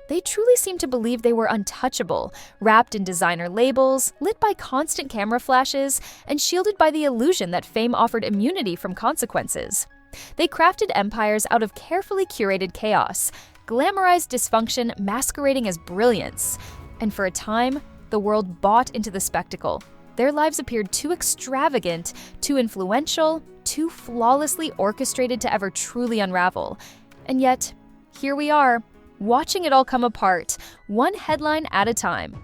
They truly seemed to believe they were untouchable, wrapped in designer labels, lit by constant camera flashes, and shielded by the illusion that fame offered immunity from consequences. They crafted empires out of carefully curated chaos, glamorized dysfunction masquerading as brilliance. And for a time, the world bought into the spectacle. Their lives appeared too extravagant, too influential, too flawlessly orchestrated to ever truly unravel. And yet, here we are, watching it all come apart, one headline at a time.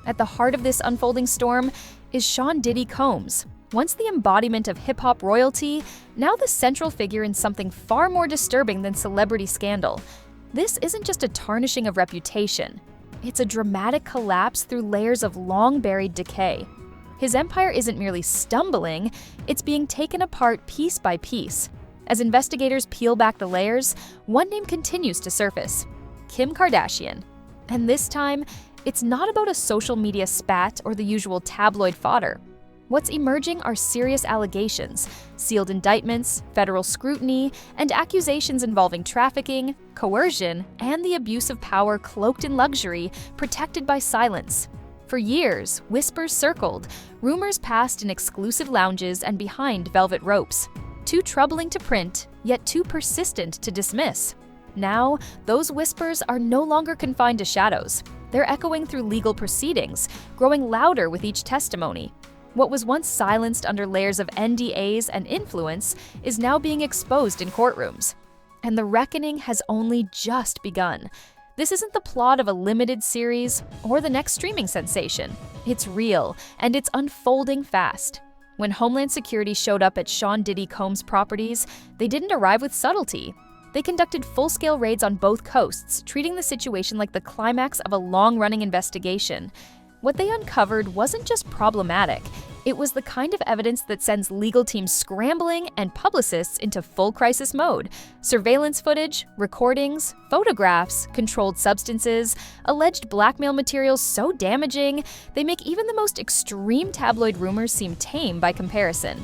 At the heart of this unfolding storm is Sean Diddy Combs. Once the embodiment of hip-hop royalty, now the central figure in something far more disturbing than celebrity scandal. This isn't just a tarnishing of reputation. It's a dramatic collapse through layers of long-buried decay. His empire isn't merely stumbling, it's being taken apart piece by piece. As investigators peel back the layers, one name continues to surface: Kim Kardashian. And this time, it's not about a social media spat or the usual tabloid fodder. What's emerging are serious allegations, sealed indictments, federal scrutiny, and accusations involving trafficking, coercion, and the abuse of power cloaked in luxury, protected by silence. For years, whispers circled, rumors passed in exclusive lounges and behind velvet ropes. Too troubling to print, yet too persistent to dismiss. Now, those whispers are no longer confined to shadows. They're echoing through legal proceedings, growing louder with each testimony. What was once silenced under layers of NDAs and influence is now being exposed in courtrooms. And the reckoning has only just begun. This isn't the plot of a limited series or the next streaming sensation. It's real, and it's unfolding fast. When Homeland Security showed up at Sean Diddy Combs' properties, they didn't arrive with subtlety. They conducted full-scale raids on both coasts, treating the situation like the climax of a long-running investigation. What they uncovered wasn't just problematic, it was the kind of evidence that sends legal teams scrambling and publicists into full crisis mode. Surveillance footage, recordings, photographs, controlled substances, alleged blackmail materials so damaging, they make even the most extreme tabloid rumors seem tame by comparison.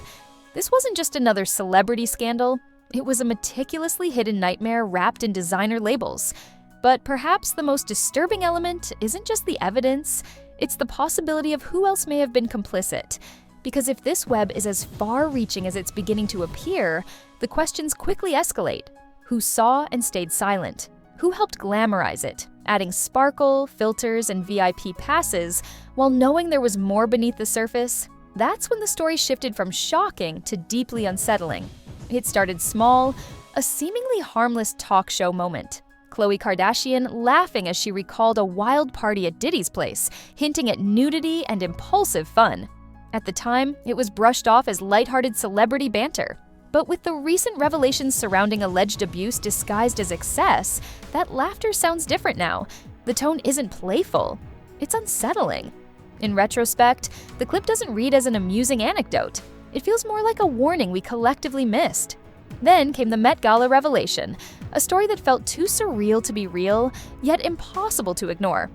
This wasn't just another celebrity scandal, it was a meticulously hidden nightmare wrapped in designer labels. But perhaps the most disturbing element isn't just the evidence, it's the possibility of who else may have been complicit. Because if this web is as far-reaching as it's beginning to appear, the questions quickly escalate. Who saw and stayed silent? Who helped glamorize it, adding sparkle, filters, and VIP passes, while knowing there was more beneath the surface? That's when the story shifted from shocking to deeply unsettling. It started small, a seemingly harmless talk show moment. Khloé Kardashian laughing as she recalled a wild party at Diddy's place, hinting at nudity and impulsive fun. At the time, it was brushed off as lighthearted celebrity banter. But with the recent revelations surrounding alleged abuse disguised as excess, that laughter sounds different now. The tone isn't playful, it's unsettling. In retrospect, the clip doesn't read as an amusing anecdote. It feels more like a warning we collectively missed. Then came the Met Gala revelation, a story that felt too surreal to be real, yet impossible to ignore.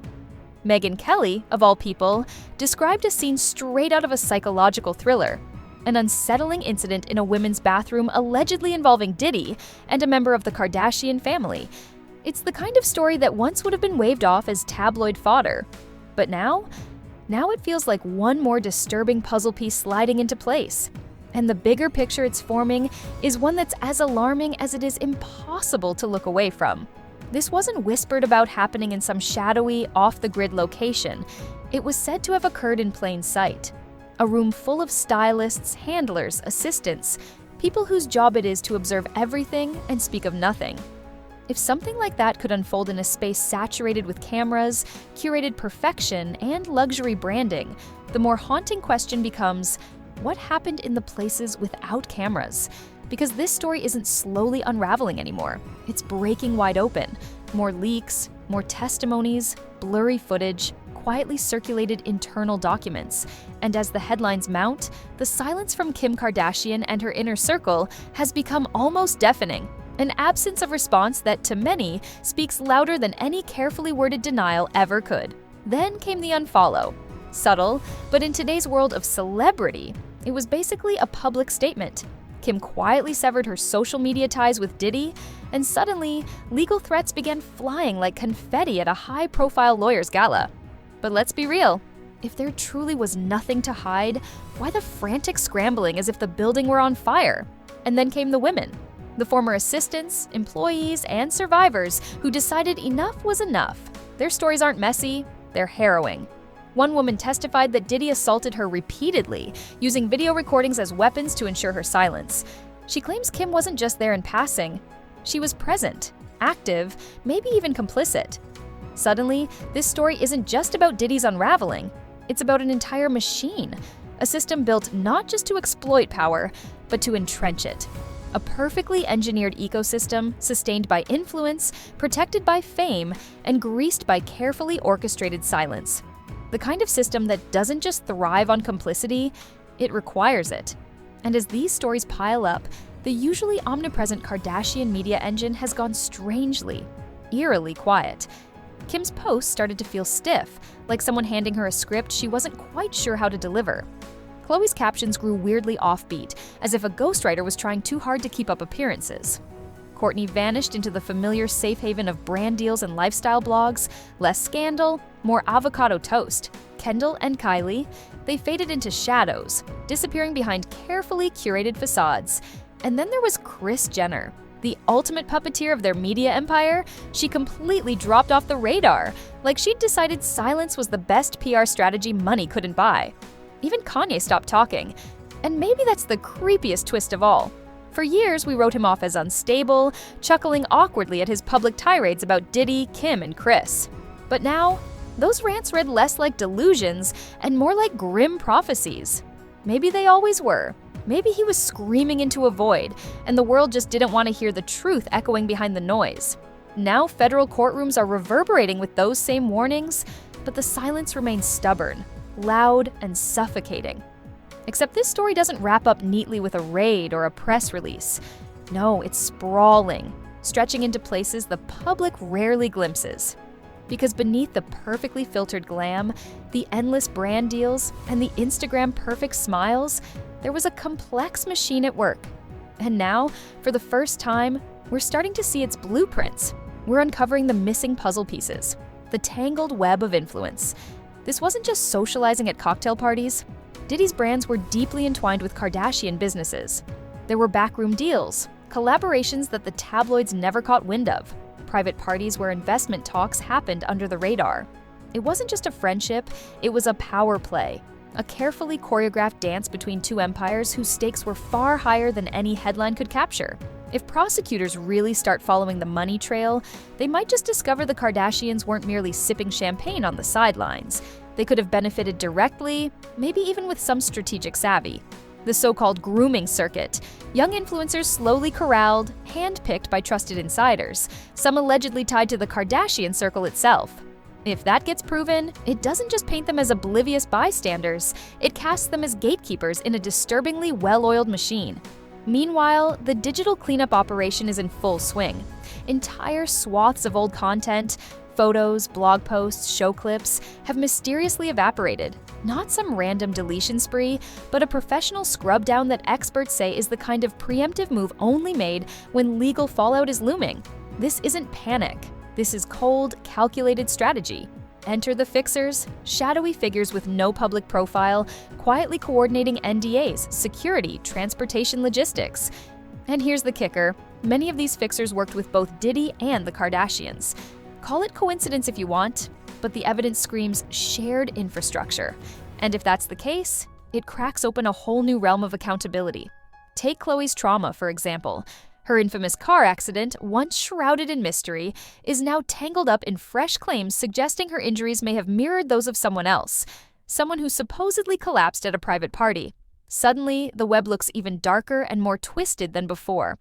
Megyn Kelly, of all people, described a scene straight out of a psychological thriller, an unsettling incident in a women's bathroom allegedly involving Diddy and a member of the Kardashian family. It's the kind of story that once would have been waved off as tabloid fodder. But now it feels like one more disturbing puzzle piece sliding into place. And the bigger picture it's forming is one that's as alarming as it is impossible to look away from. This wasn't whispered about happening in some shadowy, off-the-grid location. It was said to have occurred in plain sight. A room full of stylists, handlers, assistants, people whose job it is to observe everything and speak of nothing. If something like that could unfold in a space saturated with cameras, curated perfection, and luxury branding, the more haunting question becomes, what happened in the places without cameras? Because this story isn't slowly unraveling anymore. It's breaking wide open. More leaks, more testimonies, blurry footage, quietly circulated internal documents. And as the headlines mount, the silence from Kim Kardashian and her inner circle has become almost deafening. An absence of response that, to many, speaks louder than any carefully worded denial ever could. Then came the unfollow. Subtle, but in today's world of celebrity, it was basically a public statement. Kim quietly severed her social media ties with Diddy, and suddenly, legal threats began flying like confetti at a high-profile lawyers' gala. But let's be real. If there truly was nothing to hide, why the frantic scrambling as if the building were on fire? And then came the women. The former assistants, employees, and survivors who decided enough was enough. Their stories aren't messy, they're harrowing. One woman testified that Diddy assaulted her repeatedly, using video recordings as weapons to ensure her silence. She claims Kim wasn't just there in passing. She was present, active, maybe even complicit. Suddenly, this story isn't just about Diddy's unraveling. It's about an entire machine, a system built not just to exploit power, but to entrench it. A perfectly engineered ecosystem sustained by influence, protected by fame, and greased by carefully orchestrated silence. The kind of system that doesn't just thrive on complicity, it requires it. And as these stories pile up, the usually omnipresent Kardashian media engine has gone strangely, eerily quiet. Kim's posts started to feel stiff, like someone handing her a script she wasn't quite sure how to deliver. Khloé's captions grew weirdly offbeat, as if a ghostwriter was trying too hard to keep up appearances. Kourtney vanished into the familiar safe haven of brand deals and lifestyle blogs, less scandal, more avocado toast. Kendall and Kylie, they faded into shadows, disappearing behind carefully curated facades. And then there was Kris Jenner, the ultimate puppeteer of their media empire. She completely dropped off the radar, like she'd decided silence was the best PR strategy money couldn't buy. Even Kanye stopped talking. And maybe that's the creepiest twist of all. For years, we wrote him off as unstable, chuckling awkwardly at his public tirades about Diddy, Kim, and Kris. But now, those rants read less like delusions and more like grim prophecies. Maybe they always were. Maybe he was screaming into a void, and the world just didn't want to hear the truth echoing behind the noise. Now federal courtrooms are reverberating with those same warnings, but the silence remains stubborn, loud, and suffocating. Except this story doesn't wrap up neatly with a raid or a press release. No, it's sprawling, stretching into places the public rarely glimpses. Because beneath the perfectly filtered glam, the endless brand deals, and the Instagram-perfect smiles, there was a complex machine at work. And now, for the first time, we're starting to see its blueprints. We're uncovering the missing puzzle pieces, the tangled web of influence. This wasn't just socializing at cocktail parties. Diddy's brands were deeply entwined with Kardashian businesses. There were backroom deals, collaborations that the tabloids never caught wind of, private parties where investment talks happened under the radar. It wasn't just a friendship, it was a power play, a carefully choreographed dance between two empires whose stakes were far higher than any headline could capture. If prosecutors really start following the money trail, they might just discover the Kardashians weren't merely sipping champagne on the sidelines. They could have benefited directly, maybe even with some strategic savvy. The so-called grooming circuit, young influencers slowly corralled, handpicked by trusted insiders, some allegedly tied to the Kardashian circle itself. If that gets proven, it doesn't just paint them as oblivious bystanders, it casts them as gatekeepers in a disturbingly well-oiled machine. Meanwhile, the digital cleanup operation is in full swing. Entire swaths of old content, photos, blog posts, show clips, have mysteriously evaporated. Not some random deletion spree, but a professional scrub down that experts say is the kind of preemptive move only made when legal fallout is looming. This isn't panic. This is cold, calculated strategy. Enter the fixers, shadowy figures with no public profile, quietly coordinating NDAs, security, transportation logistics. And here's the kicker. Many of these fixers worked with both Diddy and the Kardashians. Call it coincidence if you want, but the evidence screams shared infrastructure. And if that's the case, it cracks open a whole new realm of accountability. Take Khloé's trauma, for example. Her infamous car accident, once shrouded in mystery, is now tangled up in fresh claims suggesting her injuries may have mirrored those of someone else, someone who supposedly collapsed at a private party. Suddenly, the web looks even darker and more twisted than before.